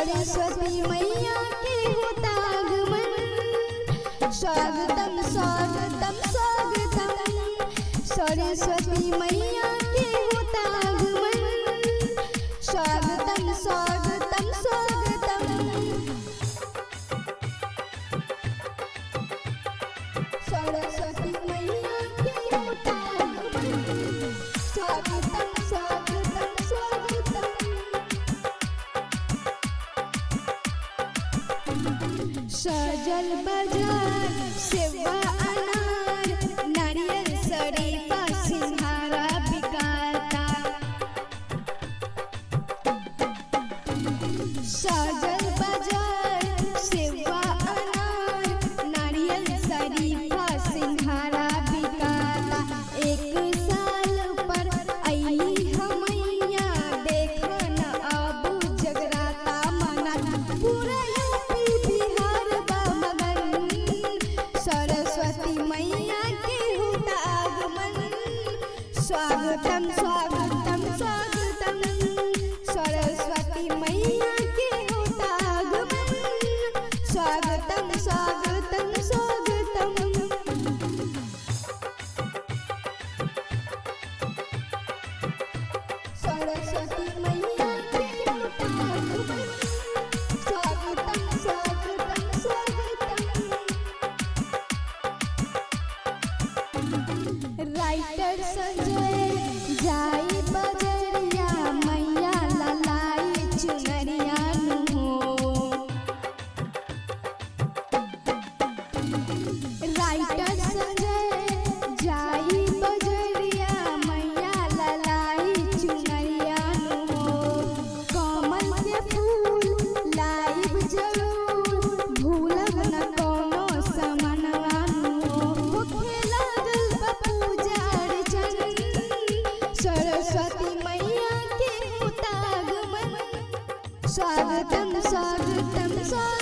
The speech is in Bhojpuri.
सरस्वती मैया के होता आगमन। स्वागतम स्वागतम स्वागतम, सरस्वती मैया के होता आगमन। स्वागतम स्वागतम स्वागतम, सरस्वती मैया के होता आगमन। स्वागतम स्वागतम स्वागतम। सजल बाजार सेवा अनार, नारियल शरीफा सिंघारा बिकाता। सजल बाजार सेवा अनार, नारियल शरीफा सिंघारा बिकाता। एक साल पर अइली हमैया, देखन अब जगराता मनाता। पूरा सरस्वती मैया के होता आगमन। स्वागतम स्वागतम स्वागतम, सरस्वती मैया के होता आगमन। स्वागतम स्वागतम स्वागतम, सरस्वती मैया के होता आगमन। स्वागतम स्वागतम स्वागतम। राइटर संजय जाई बजरिया, मैया ललाई चुनरिया हो। राइटर संजय जाई बजरिया, मैया ललाई चुनरिया हो। कमल के फूल लाइब जरूर, भूलब न कोनो समनवा हो। सरस्वती मैया के होता आगमन। स्वागतम स्वागतम स्वागतम।